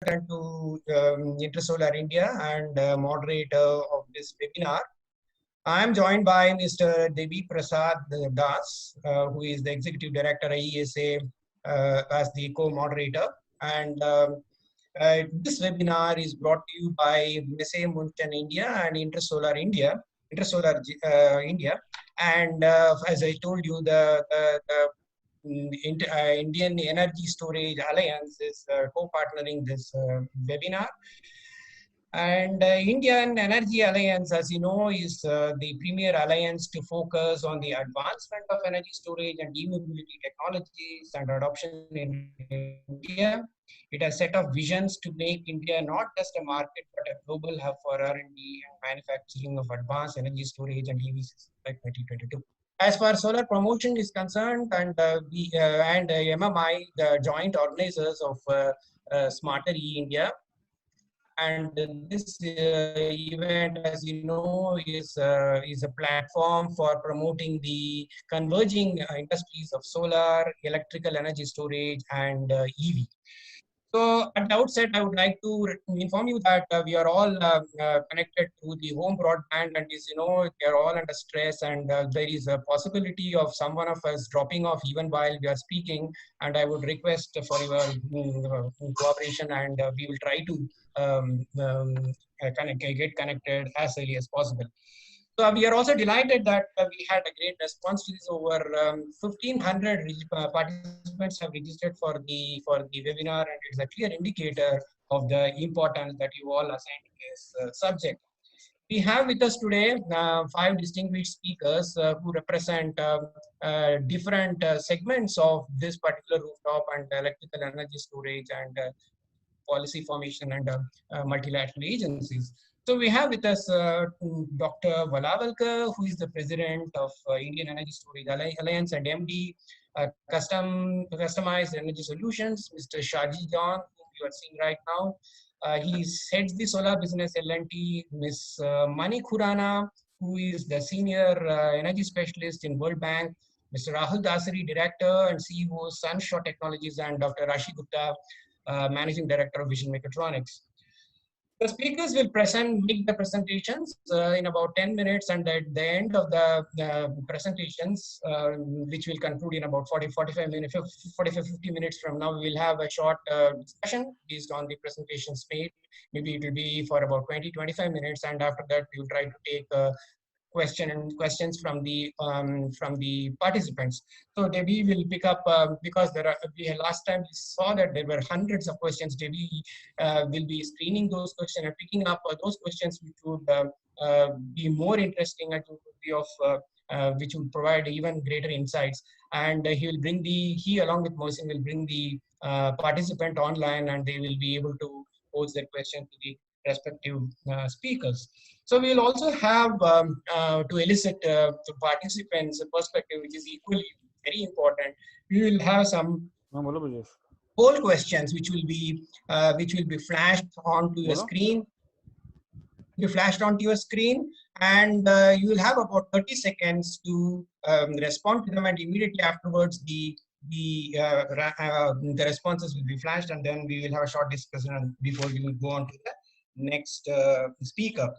consultant to Intersolar India and moderator of this webinar. I am joined by Mr. Devi Prasad Das, who is the Executive Director at IESA as the co-moderator. And this webinar is brought to you by Messe Munchen India and Intersolar India. India. And as I told you, the Indian Energy Storage Alliance is co-partnering this webinar. And Indian Energy Alliance, as you know, is the premier alliance to focus on the advancement of energy storage and e-mobility technologies and adoption in India. It has set of visions to make India not just a market, but a global hub for R&D and manufacturing of advanced energy storage and EV systems by 2022. As far as solar promotion is concerned, and MMI, the joint organizers of Smarter E-India, and this event, as you know, is a platform for promoting the converging industries of solar, electrical energy storage, and EV. So at the outset, I would like to inform you that we are all connected to the home broadband, and as you know, they are all under stress, and there is a possibility of someone of us dropping off even while we are speaking. And I would request for your cooperation, and we will try to get connected as early as possible. So we are also delighted that we had a great response to this. Over 1,500 participants have registered for the webinar, and it's a clear indicator of the importance that you all assign to this subject. We have with us today 5 distinguished speakers who represent different segments of this particular rooftop and electrical energy storage and policy formation and multilateral agencies. So we have with us Dr. Valavalkar, who is the president of Indian Energy Storage Alliance and MD, Customized Energy Solutions, Mr. Shaji John, whom you are seeing right now. He heads the solar business L&T, Ms. Mani Khurana, who is the senior energy specialist in World Bank, Mr. Rahul Dasari, director and CEO, Sunshot Technologies, and Dr. Rashi Gupta, Managing Director of Vision Mechatronics. The speakers will make the presentations in about 10 minutes, and at the end of the presentations, which will conclude in about 45 minutes, 50 minutes from now, we will have a short discussion based on the presentations made. Maybe it will be for about 20-25 minutes, and after that, we will try to take questions from the participants. So Devi will pick up because last time we saw that there were hundreds of questions. Devi will be screening those questions and picking up those questions which would be more interesting and would be of which will provide even greater insights. And he along with Mohsin will bring the participant online, and they will be able to pose their question to the respective speakers. So we will also have to elicit the participants' perspective, which is equally very important. We will have some poll questions, which will be flashed onto your screen. And you will have about 30 seconds to respond to them, and immediately afterwards the responses will be flashed, and then we will have a short discussion before we will go on to the next speaker.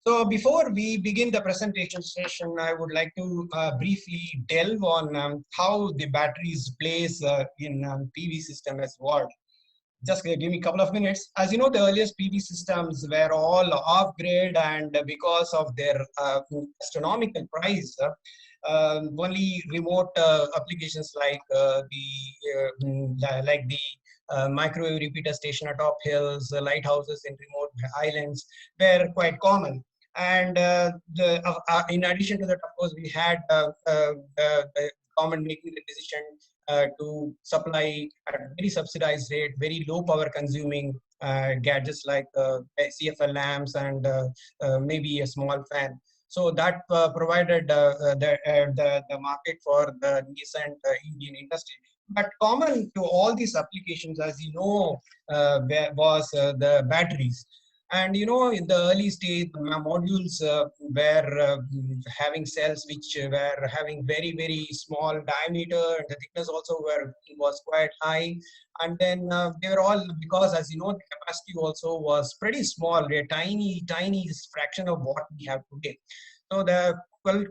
So before we begin the presentation session, I would like to briefly delve on how the batteries place in PV system has evolved. Just give me a couple of minutes. As you know, the earliest PV systems were all off-grid, and because of their astronomical price, only remote applications like the microwave repeater station atop hills, lighthouses in remote islands were quite common. And in addition to that, of course, we had the government making the decision to supply at a very subsidized rate, very low power consuming gadgets like CFL lamps and maybe a small fan. So that provided the market for the nascent Indian industry. But common to all these applications, as you know, was the batteries. And in the early stage, the modules were having cells which were having very, very small diameter, and the thickness also was quite high. And then they were all, because as you know, the capacity also was pretty small, a tiny, tiny fraction of what we have today. So the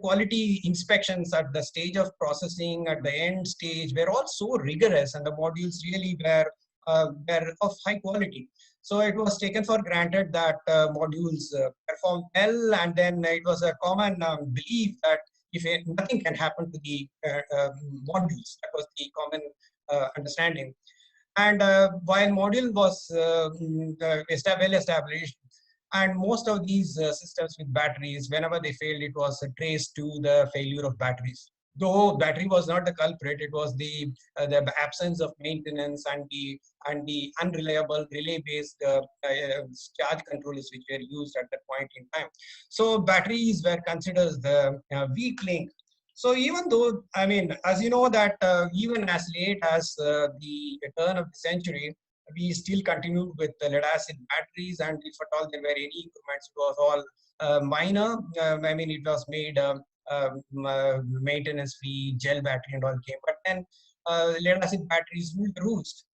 quality inspections at the stage of processing, at the end stage, were all so rigorous, and the modules really were of high quality. So it was taken for granted that modules perform well, and then it was a common belief that if nothing can happen to the modules, that was the common understanding. And while module was well established, and most of these systems with batteries, whenever they failed, it was traced to the failure of batteries. Though battery was not the culprit, it was the absence of maintenance and the unreliable relay-based charge controllers which were used at that point in time. So batteries were considered the weak link. So even though, I mean, as you know that even as late as the turn of the century, we still continued with the lead acid batteries, and if at all there were any improvements, it was all minor. I mean, it was made maintenance-free gel battery and all came, but then lead acid batteries ruled the roost.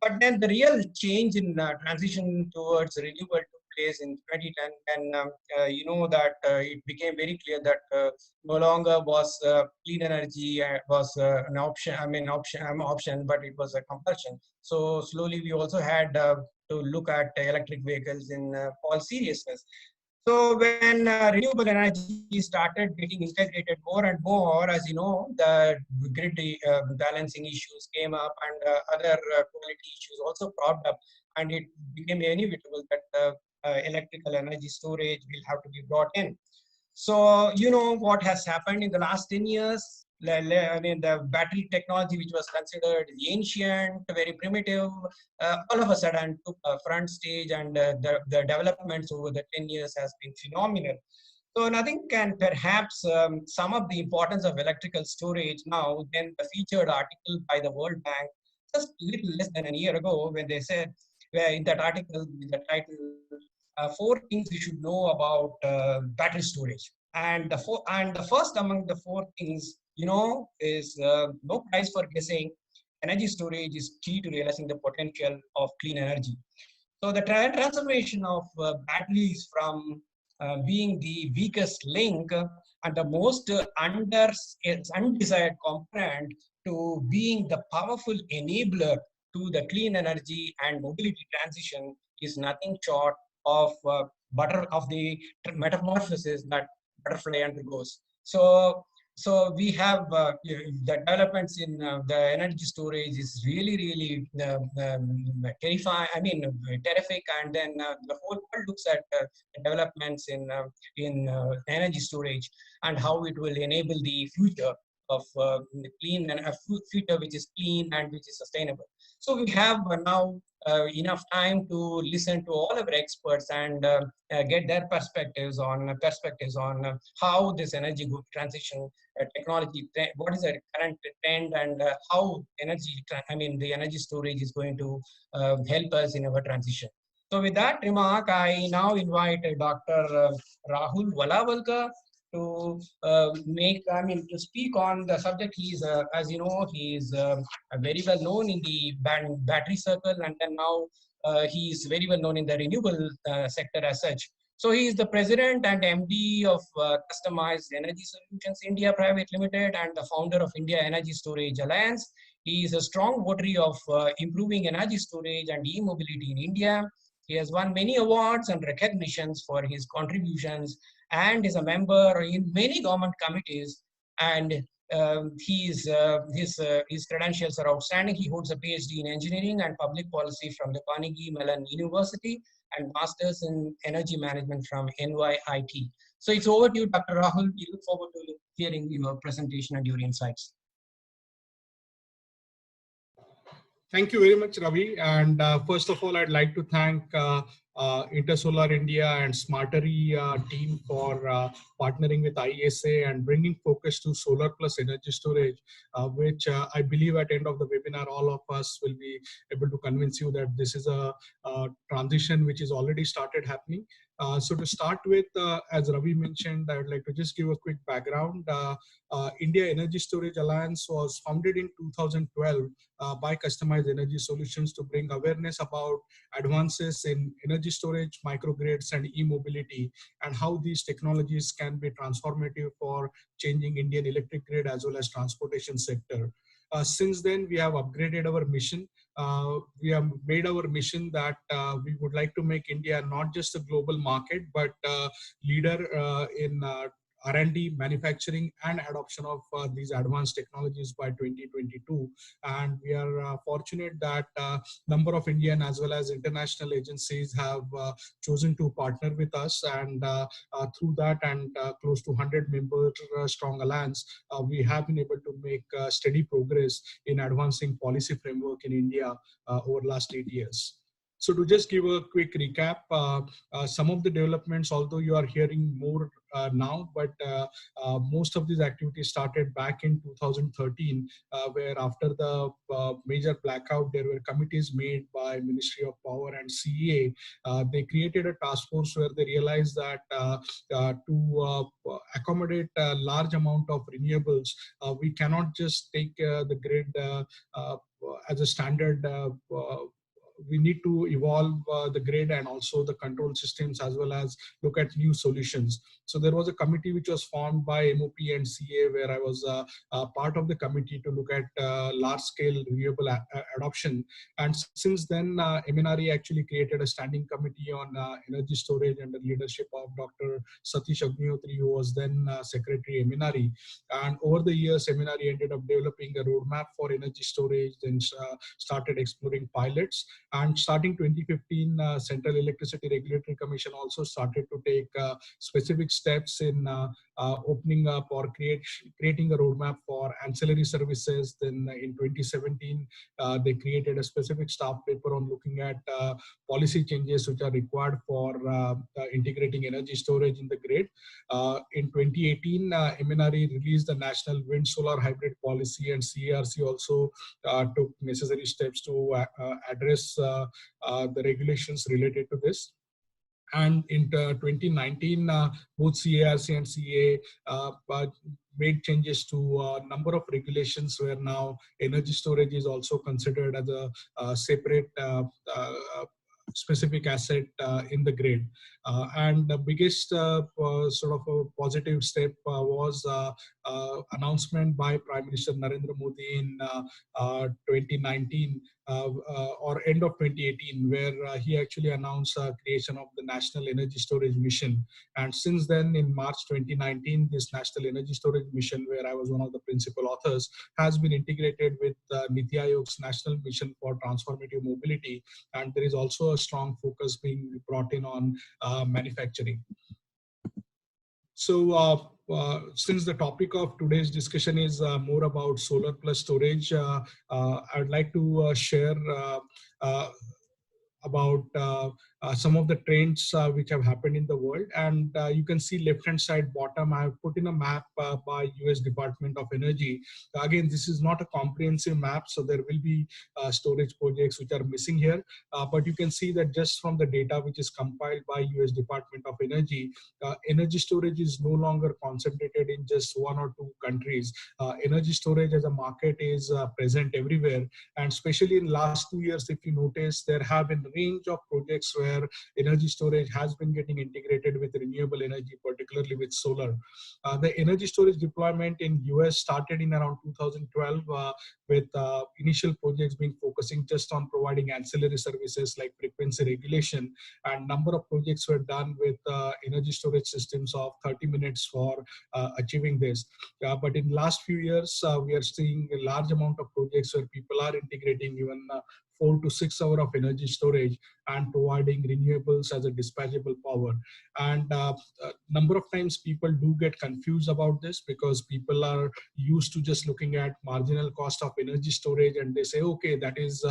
But then the real change in transition towards renewable took place in 2010, and that it became very clear that no longer was clean energy was an option. I mean, option, but it was a compulsion. So slowly, we also had to look at electric vehicles in all seriousness. So when renewable energy started getting integrated more and more, as you know, the grid balancing issues came up, and other quality issues also cropped up, and it became inevitable that electrical energy storage will have to be brought in. So, what has happened in the last 10 years? I mean, the battery technology, which was considered ancient, very primitive, all of a sudden took a front stage, and the developments over the 10 years has been phenomenal. So nothing can perhaps sum up the importance of electrical storage now than the featured article by the World Bank just a little less than a year ago, when they said, where in that article, with the title, four things you should know about battery storage. And the first among the four things, is no prize for guessing. Energy storage is key to realizing the potential of clean energy. So the transformation of batteries from being the weakest link and the most undesired component to being the powerful enabler to the clean energy and mobility transition is nothing short of the metamorphosis that butterfly undergoes. So we have the developments in the energy storage is really, really terrifying. I mean, terrific. And then the whole world looks at developments in energy storage and how it will enable the future of clean and a future which is clean and which is sustainable. So we have now enough time to listen to all of our experts and get their perspectives on how this energy transition technology, what is the current trend, and how the energy storage is going to help us in our transition. So with that remark, I now invite Dr. Rahul Valavalkar to to speak on the subject. He's, as you know, he is very well known in the battery circle, and then now he is very well known in the renewable sector as such. So he is the president and MD of Customized Energy Solutions India Private Limited and the founder of India Energy Storage Alliance. He is a strong votary of improving energy storage and e-mobility in India. He has won many awards and recognitions for his contributions and is a member in many government committees. And his credentials are outstanding. He holds a PhD in engineering and public policy from the Carnegie Mellon University and masters in energy management from NYIT. So it's over to you, Dr. Rahul. We look forward to hearing your presentation and your insights. Thank you very much, Ravi. And first of all, I'd like to thank Intersolar India and Smartery team for partnering with IESA and bringing focus to solar plus energy storage, which I believe at the end of the webinar, all of us will be able to convince you that this is a transition which is already started happening. So to start with, as Ravi mentioned, I would like to just give a quick background. India Energy Storage Alliance was founded in 2012 by Customized Energy Solutions to bring awareness about advances in energy storage, microgrids, and e-mobility, and how these technologies can be transformative for changing Indian electric grid as well as transportation sector. Since then, we have upgraded our mission. We have made our mission that we would like to make India not just a global market, but leader in R&D, manufacturing, and adoption of these advanced technologies by 2022. And we are fortunate that number of Indian as well as international agencies have chosen to partner with us. And through that and close to 100 member strong alliance, we have been able to make steady progress in advancing policy framework in India over the last 8 years. So to just give a quick recap, some of the developments, although you are hearing more now, but most of these activities started back in 2013, where after the major blackout, there were committees made by Ministry of Power and CEA. They created a task force where they realized that to accommodate a large amount of renewables, we cannot just take the grid as a standard. We need to evolve the grid and also the control systems, as well as look at new solutions. So there was a committee which was formed by MOP and CA, where I was part of the committee to look at large-scale renewable adoption. And since then, MNRE actually created a standing committee on energy storage under leadership of Dr. Satish Agnihotri, who was then Secretary MNRE. And over the years, MNRE ended up developing a roadmap for energy storage, then started exploring pilots. And starting 2015, Central Electricity Regulatory Commission also started to take specific steps in opening up or creating a roadmap for ancillary services. Then in 2017, they created a specific staff paper on looking at policy changes which are required for integrating energy storage in the grid. In 2018, MNRE released the National Wind Solar Hybrid Policy, and CERC also took necessary steps to address the regulations related to this. And in 2019, both CERC and CEA made changes to a number of regulations where now energy storage is also considered as a separate specific asset in the grid. And the biggest sort of a positive step was announcement by Prime Minister Narendra Modi in 2019 or end of 2018, where he actually announced creation of the National Energy Storage Mission. And since then, in March 2019, this National Energy Storage Mission, where I was one of the principal authors, has been integrated with NITI Aayog's National Mission for Transformative Mobility. And there is also a strong focus being brought in on manufacturing. So since the topic of today's discussion is more about solar plus storage, I would like to share about some of the trends which have happened in the world. And you can see left-hand side bottom, I have put in a map by US Department of Energy. Again, this is not a comprehensive map, so there will be storage projects which are missing here. But you can see that just from the data which is compiled by US Department of Energy, energy storage is no longer concentrated in just one or two countries. Energy storage as a market is present everywhere. And especially in last 2 years, if you notice, there have been a range of projects where energy storage has been getting integrated with renewable energy, particularly with solar. The energy storage deployment in US started in around 2012 with initial projects being focusing just on providing ancillary services like frequency regulation, and number of projects were done with energy storage systems of 30 minutes for achieving this. But in last few years, we are seeing a large amount of projects where people are integrating even 4 to 6 hours of energy storage and providing renewables as a dispatchable power. And a number of times people do get confused about this because people are used to just looking at marginal cost of energy storage, and they say, okay, that is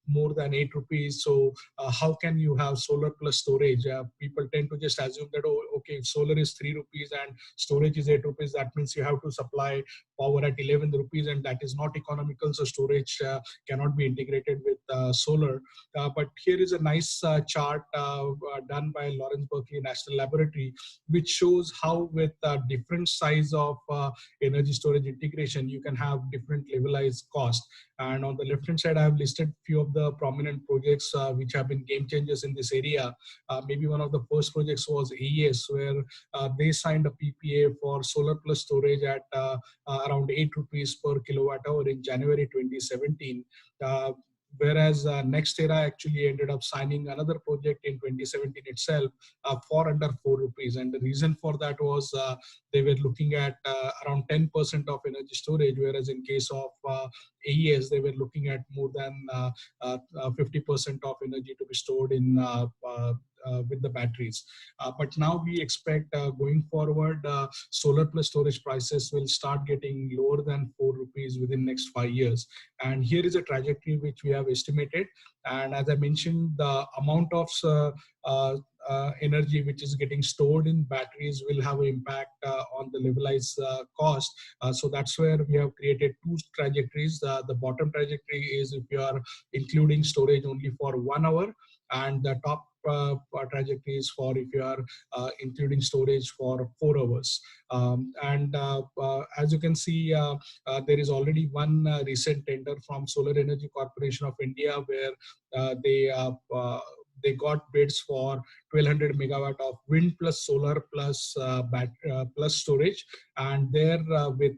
more than 8 rupees. So how can you have solar plus storage? People tend to just assume that, oh, okay, solar is 3 rupees and storage is 8 rupees. That means you have to supply power at 11 rupees, and that is not economical. So storage cannot be integrated with solar. But here is a nice chart done by Lawrence Berkeley National Laboratory, which shows how with different size of energy storage integration, you can have different levelized cost. And on the left-hand side, I have listed few of the prominent projects which have been game changers in this area. Maybe one of the first projects was IESA, where they signed a PPA for solar plus storage at around 8 rupees per kilowatt hour in January 2017. Whereas NextEra actually ended up signing another project in 2017 itself for under 4 rupees. And the reason for that was they were looking at around 10% of energy storage, whereas in case of AES, they were looking at more than 50% of energy to be stored in with the batteries. But now we expect going forward, solar plus storage prices will start getting lower than 4 rupees within next 5 years. And here is a trajectory which we have estimated. And as I mentioned, the amount of energy which is getting stored in batteries will have an impact on the levelized cost. So that's where we have created two trajectories. The bottom trajectory is if you are including storage only for 1 hour, and the top trajectory is for if you are including storage for 4 hours. As you can see, there is already one recent tender from Solar Energy Corporation of India where they got bids for 1200 megawatt of wind plus solar plus plus storage, and there with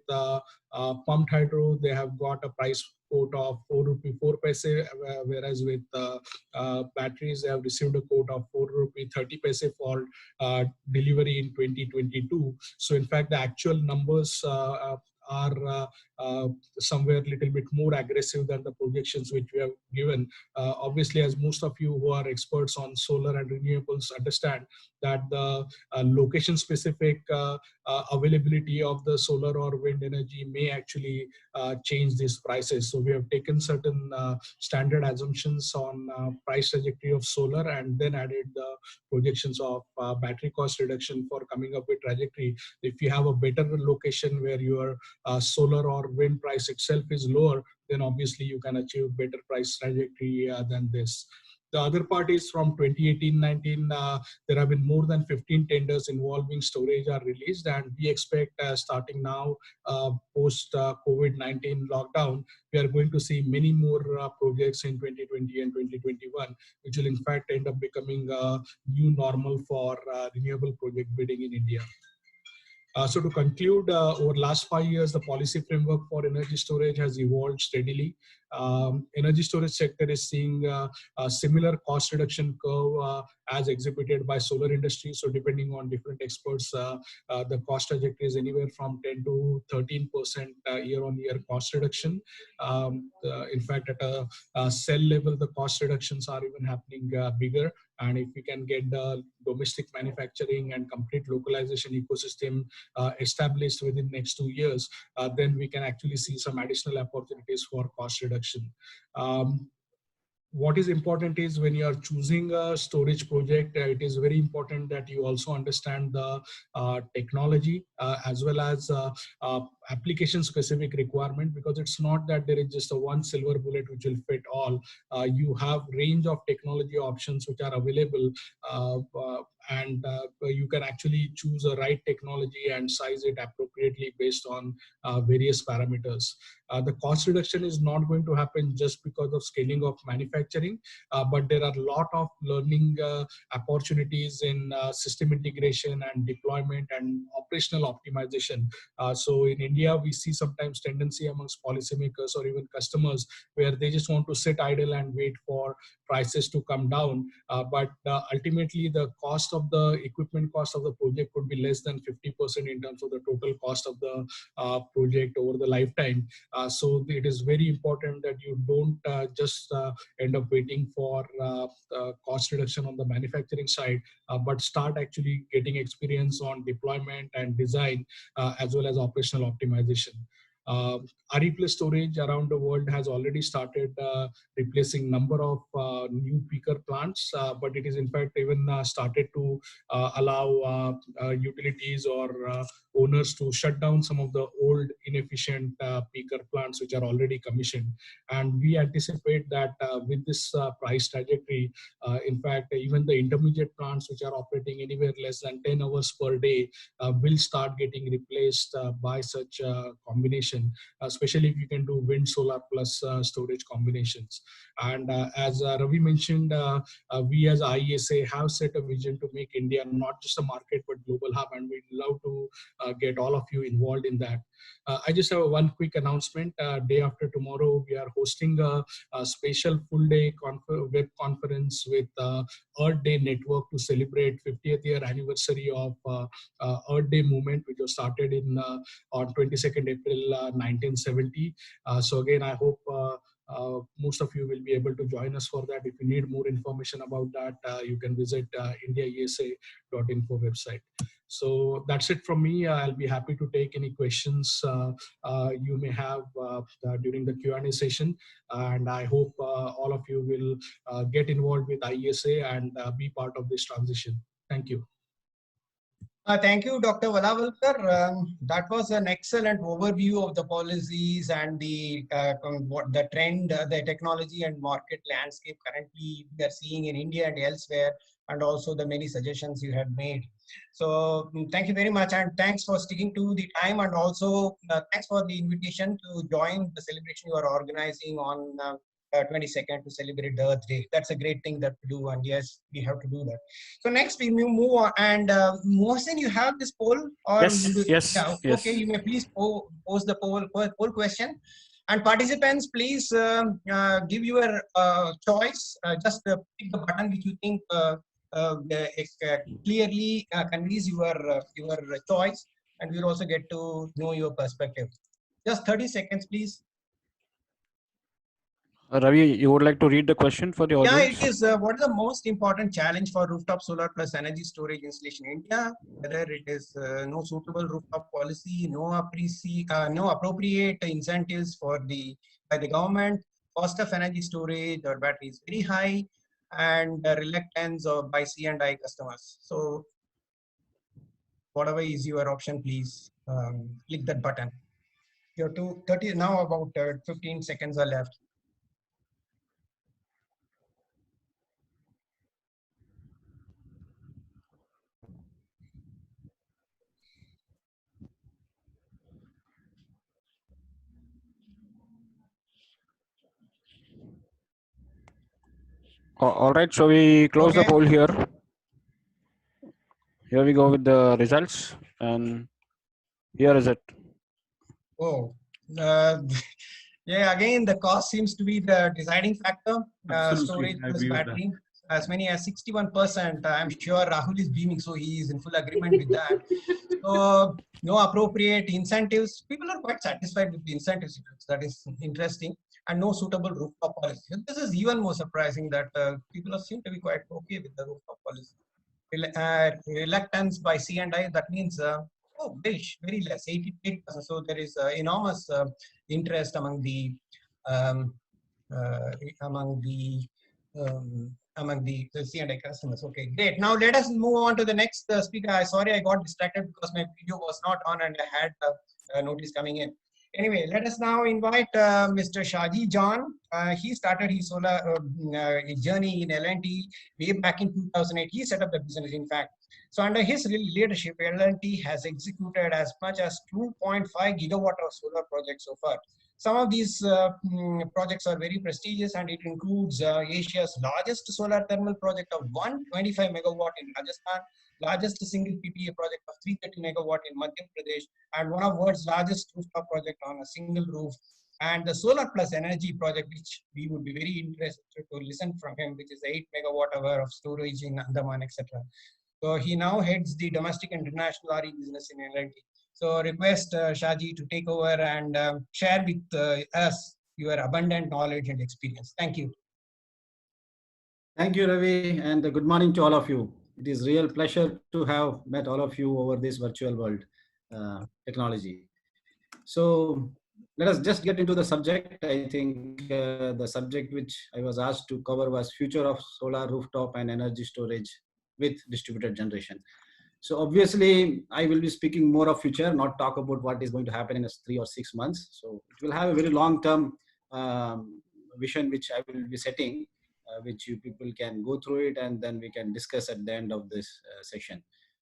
pumped hydro they have got a price quote of 4 rupee 4 paise, whereas with batteries they have received a quote of 4 rupee 30 paise for delivery in 2022. So in fact the actual numbers are somewhere a little bit more aggressive than the projections which we have given. Obviously, as most of you who are experts on solar and renewables understand, that the location specific availability of the solar or wind energy may actually change these prices. So we have taken certain standard assumptions on price trajectory of solar and then added the projections of battery cost reduction for coming up with trajectory. If you have a better location where your solar or wind price itself is lower, then obviously you can achieve better price trajectory than this. The other part is from 2018-19, there have been more than 15 tenders involving storage are released, and we expect starting now post COVID-19 lockdown, we are going to see many more projects in 2020 and 2021, which will in fact end up becoming a new normal for renewable project bidding in India. So to conclude, over last 5 years, the policy framework for energy storage has evolved steadily. Energy storage sector is seeing a similar cost reduction curve as exhibited by solar industry. So depending on different experts, the cost trajectory is anywhere from 10 to 13% year-on-year cost reduction. In fact, at a cell level, the cost reductions are even happening bigger. And if we can get the domestic manufacturing and complete localization ecosystem established within next 2 years, then we can actually see some additional opportunities for cost reduction. What is important is when you are choosing a storage project, it is very important that you also understand the technology as well as application specific requirement, because it's not that there is just a one silver bullet which will fit all. You have range of technology options which are available, and you can actually choose a right technology and size it appropriately based on various parameters. The cost reduction is not going to happen just because of scaling of manufacturing, but there are a lot of learning opportunities in system integration and deployment and operational optimization. So in India, we see sometimes tendency amongst policymakers or even customers where they just want to sit idle and wait for prices to come down. But ultimately, the cost of the equipment cost of the project could be less than 50% in terms of the total cost of the project over the lifetime. So it is very important that you don't just end up waiting for cost reduction on the manufacturing side, but start actually getting experience on deployment and design, as well as operational optimization. RE plus storage around the world has already started replacing number of new peaker plants, but it is in fact even started to allow utilities or owners to shut down some of the old inefficient peaker plants which are already commissioned. And we anticipate that with this price trajectory, in fact, even the intermediate plants which are operating anywhere less than 10 hours per day will start getting replaced by such combination, especially if you can do wind, solar plus storage combinations. And as Ravi mentioned, we as IESA have set a vision to make India not just a market but global hub, and we'd love to get all of you involved in that. I just have one quick announcement. Day after tomorrow, we are hosting a special full day web conference with Earth Day Network to celebrate 50th year anniversary of Earth Day movement, which was started in on 22nd April 1970. So again, I hope most of you will be able to join us for that. If you need more information about that, you can visit indiaesa.info website. So that's it from me. I'll be happy to take any questions you may have during the Q&A session. And I hope all of you will get involved with IESA and be part of this transition. Thank you. Thank you, Dr. Valavalkar. That was an excellent overview of the policies and the trend, the technology and market landscape currently we are seeing in India and elsewhere, and also the many suggestions you had made. So thank you very much, and thanks for sticking to the time, and also thanks for the invitation to join the celebration you are organizing on 22nd to celebrate the Earth Day. That's a great thing that we do, and yes, we have to do that. So next we move on, and Mohsen, you have this poll? Or Yes. yeah, okay, you may please post the poll question. And participants, please give your choice. Just pick the button which you think clearly conveys your choice, and we'll also get to know your perspective. Just 30 seconds, please. Ravi, you would like to read the question for the audience? Yeah, it is. What is the most important challenge for rooftop solar plus energy storage installation in India? Whether it is no suitable rooftop policy, no appropriate incentives by the government, cost of energy storage or battery is very high, and reluctance by C&I customers. So whatever is your option, please click that button. You're 30 now. About 15 seconds are left. All right, so we close the poll here. Here we go with the results, and here is it. Oh, yeah, again, the cost seems to be the deciding factor. Storage plus battery, as many as 61%. I'm sure Rahul is beaming, so he is in full agreement with that. So no appropriate incentives. People are quite satisfied with the incentives. That is interesting. And no suitable rooftop policy. This is even more surprising that people seem to be quite okay with the rooftop policy. Reluctance by C&I, that means very less, 88%. So there is enormous interest among the C&I customers. Okay, great. Now let us move on to the next speaker. Sorry, I got distracted because my video was not on and I had a notice coming in. Anyway, let us now invite Mr. Shaji John. He started his solar journey in L&T way back in 2008. He set up the business, in fact. So under his leadership, L&T has executed as much as 2.5 gigawatt of solar projects so far. Some of these projects are very prestigious, and it includes Asia's largest solar thermal project of 125 megawatt in Rajasthan, largest single PPA project of 330 megawatt in Madhya Pradesh, and one of the world's largest rooftop project on a single roof, and the solar plus energy project, which we would be very interested to listen from him, which is 8 megawatt hour of storage in Andaman, etc. So he now heads the domestic and international RE business in L&T. So request Shaji to take over and share with us your abundant knowledge and experience. Thank you. Thank you, Ravi, and good morning to all of you. It is real pleasure to have met all of you over this virtual world technology. So let us just get into the subject. I think the subject which I was asked to cover was future of solar rooftop and energy storage with distributed generation. So obviously, I will be speaking more of future, not talk about what is going to happen in 3 or 6 months. So it will have a very long-term vision which I will be setting, which you people can go through it, and then we can discuss at the end of this session.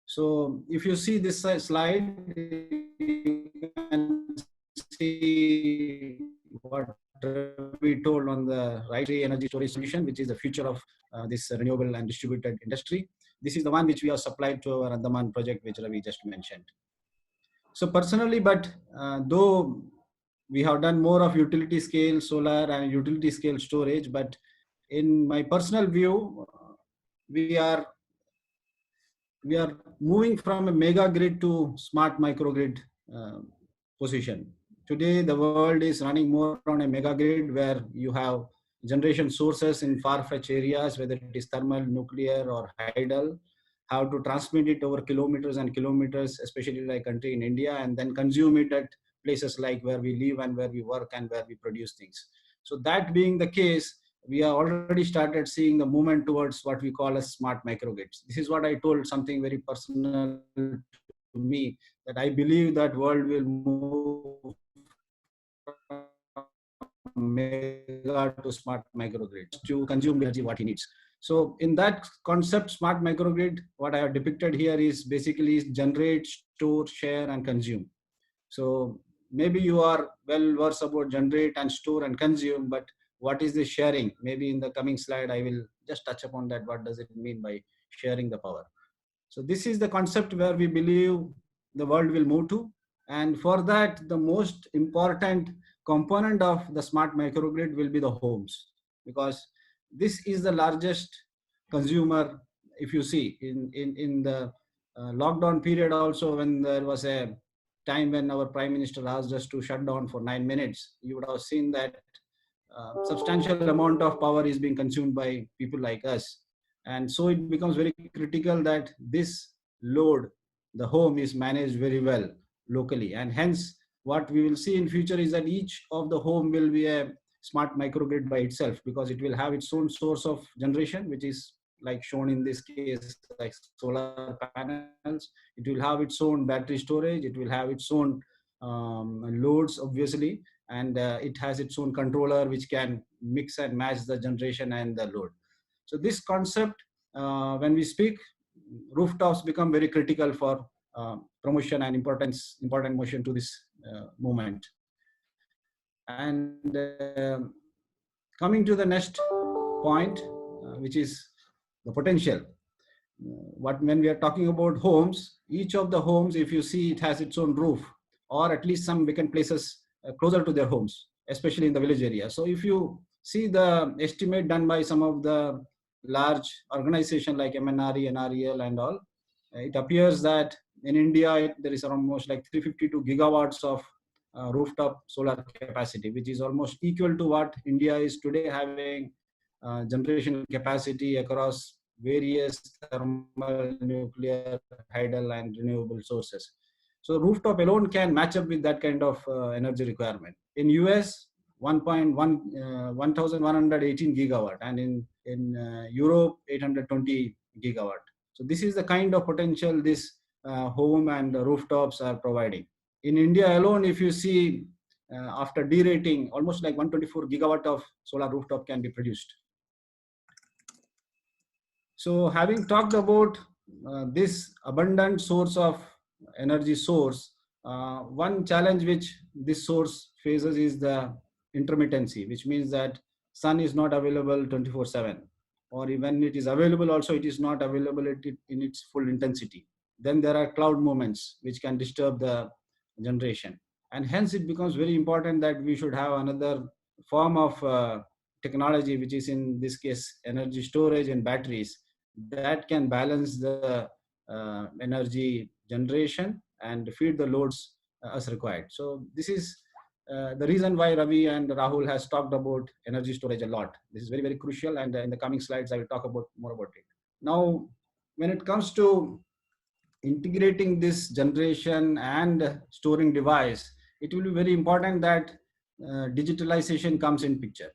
So if you see this slide, you can see what we told on the right, energy storage solution, which is the future of this renewable and distributed industry. This is the one which we have supplied to our Andaman project, which Ravi just mentioned. So personally, but though we have done more of utility scale solar and utility scale storage, but in my personal view, we are moving from a mega grid to smart microgrid position. Today, the world is running more on a mega grid where you have generation sources in far-fetched areas, whether it is thermal, nuclear, or hydel, how to transmit it over kilometers and kilometers, especially like country in India, and then consume it at places like where we live and where we work and where we produce things. So that being the case, we have already started seeing the movement towards what we call as smart microgrids. This is what I told, something very personal to me, that I believe that world will move from mega to smart microgrids to consume energy what he needs. So in that concept, smart microgrid, what I have depicted here is basically generate, store, share, and consume. So maybe you are well versed about generate and store and consume, but what is the sharing? Maybe in the coming slide, I will just touch upon that. What does it mean by sharing the power? So this is the concept where we believe the world will move to. And for that, the most important component of the smart microgrid will be the homes, because this is the largest consumer. If you see in the lockdown period also, when there was a time when our prime minister asked us to shut down for 9 minutes, you would have seen that substantial amount of power is being consumed by people like us. And so it becomes very critical that this load, the home, is managed very well locally. And hence what we will see in future is that each of the home will be a smart microgrid by itself, because it will have its own source of generation, which is like shown in this case, like solar panels. It will have its own battery storage. It will have its own loads, obviously, and it has its own controller which can mix and match the generation and the load. So this concept, when we speak, rooftops become very critical for promotion and important motion to this movement. And coming to the next point, which is the potential. When we are talking about homes, each of the homes, if you see, it has its own roof, or at least some vacant places closer to their homes, especially in the village area. So if you see the estimate done by some of the large organizations like MNRE, NREL and all, it appears that in India, there is almost like 352 gigawatts of rooftop solar capacity, which is almost equal to what India is today having generation capacity across various thermal, nuclear, hydel, and renewable sources. So rooftop alone can match up with that kind of energy requirement. In US, 1,118 gigawatt, and in Europe, 820 gigawatt. So this is the kind of potential this home and rooftops are providing. In India alone, if you see, after derating, almost like 124 gigawatt of solar rooftop can be produced. So having talked about this abundant source of energy source, one challenge which this source faces is the intermittency, which means that sun is not available 24/7, or even it is available also, it is not available in its full intensity. Then there are cloud movements which can disturb the generation. And hence it becomes very important that we should have another form of technology, which is in this case energy storage and batteries, that can balance the energy generation and feed the loads as required. So this is the reason why Ravi and Rahul has talked about energy storage a lot. This is very, very crucial, and in the coming slides I will talk about more about it. Now, when it comes to integrating this generation and storing device, it will be very important that digitalization comes in picture.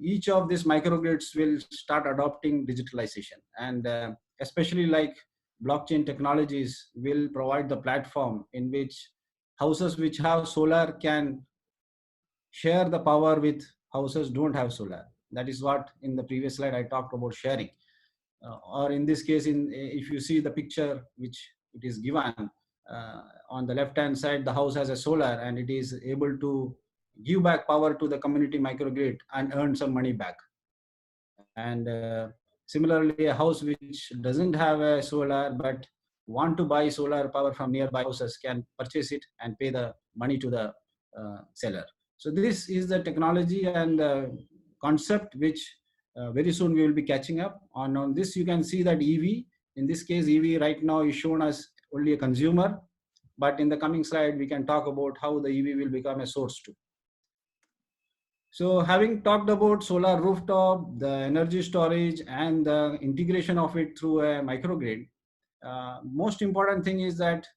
Each of these microgrids will start adopting digitalization, and especially like blockchain technologies will provide the platform in which houses which have solar can share the power with houses don't have solar. That is what in the previous slide I talked about sharing. Or in this case, if you see the picture which it is given on the left hand side, the house has a solar and it is able to give back power to the community microgrid and earn some money back. And similarly, a house which doesn't have a solar but want to buy solar power from nearby houses can purchase it and pay the money to the seller. So this is the technology and concept which very soon we will be catching up on. On this, you can see that EV, in this case, EV right now is shown as only a consumer, but in the coming slide, we can talk about how the EV will become a source too. So having talked about solar rooftop, the energy storage and the integration of it through a microgrid, most important thing is that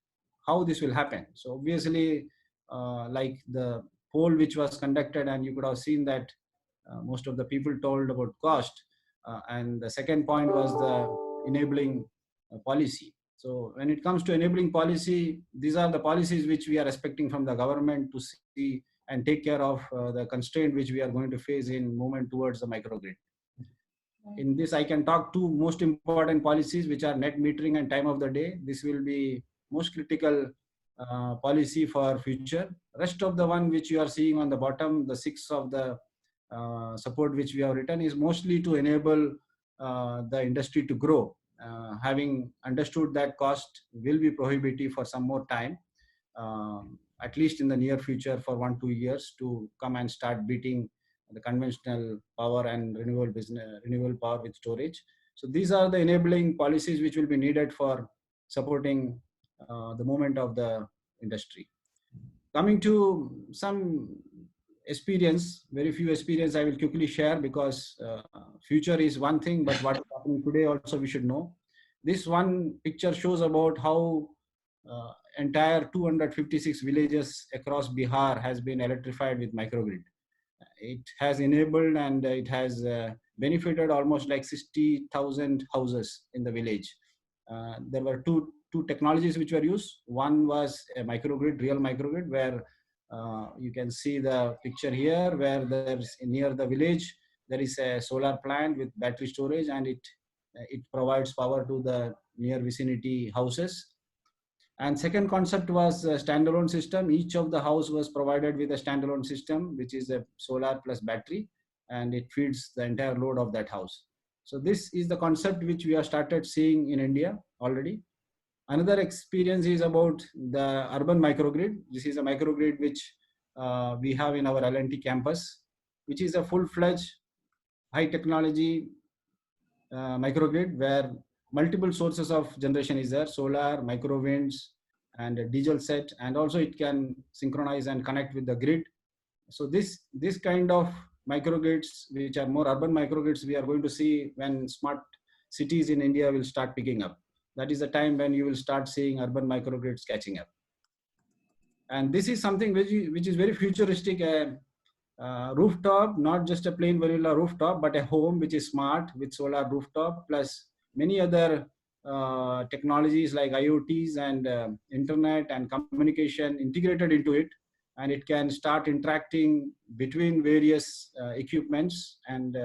how this will happen. So obviously, like the poll which was conducted, and you could have seen that most of the people told about cost. And the second point was the enabling policy. So when it comes to enabling policy, these are the policies which we are expecting from the government to see and take care of the constraint which we are going to face in movement towards the microgrid. In this, I can talk two most important policies, which are net metering and time of the day. This will be most critical policy for future. Rest of the one which you are seeing on the bottom, the 6 of the support which we have written is mostly to enable the industry to grow. Having understood that cost will be prohibitive for some more time, at least in the near future for 1-2 years, to come and start beating the conventional power and renewable power with storage. So these are the enabling policies which will be needed for supporting the movement of the industry. Coming to some experience, very few experience I will quickly share, because future is one thing, but what is happening today also we should know. This one picture shows about how entire 256 villages across Bihar has been electrified with microgrid. It has enabled and it has benefited almost like 60,000 houses in the village. There were two technologies which were used. One was a microgrid, real microgrid, where you can see the picture here, where there's near the village there is a solar plant with battery storage, and it provides power to the near vicinity houses. And second concept was a standalone system. Each of the house was provided with a standalone system, which is a solar plus battery, and it feeds the entire load of that house. So this is the concept which we have started seeing in India already. Another experience is about the urban microgrid. This is a microgrid which we have in our L&T campus, which is a full-fledged high technology microgrid where multiple sources of generation is there: solar, micro winds, and a diesel set, and also it can synchronize and connect with the grid. So this kind of microgrids, which are more urban microgrids, we are going to see when smart cities in India will start picking up. That is the time when you will start seeing urban microgrids catching up. And this is something which is very futuristic. Rooftop, not just a plain vanilla rooftop, but a home which is smart with solar rooftop plus many other technologies like IoTs and internet and communication integrated into it, and it can start interacting between various equipments. And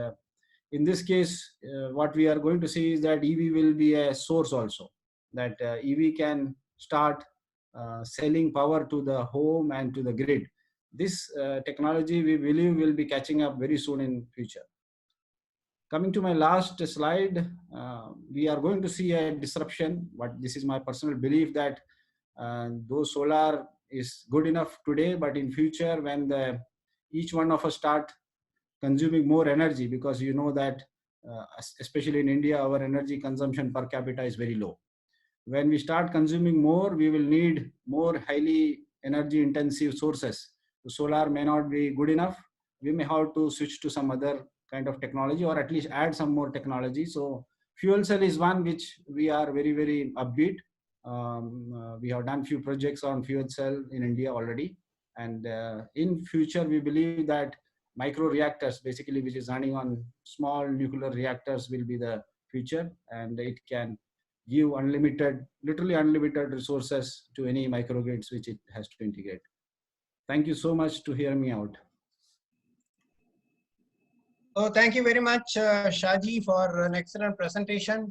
in this case, what we are going to see is that EV will be a source also, that EV can start selling power to the home and to the grid. This technology, we believe, will be catching up very soon in future. Coming to my last slide, we are going to see a disruption, but this is my personal belief that though solar is good enough today, but in future when each one of us start consuming more energy, because you know that especially in India, our energy consumption per capita is very low. when we start consuming more, we will need more highly energy intensive sources. So solar may not be good enough. We may have to switch to some other kind of technology, or at least add some more technology. So fuel cell is one which we are very, very upbeat. We have done few projects on fuel cell in India already. And in future, we believe that micro reactors, basically, which is running on small nuclear reactors, will be the future, and it can give unlimited, literally unlimited resources to any microgrids which it has to integrate. Thank you so much to hear me out. So thank you very much, Shaji, for an excellent presentation.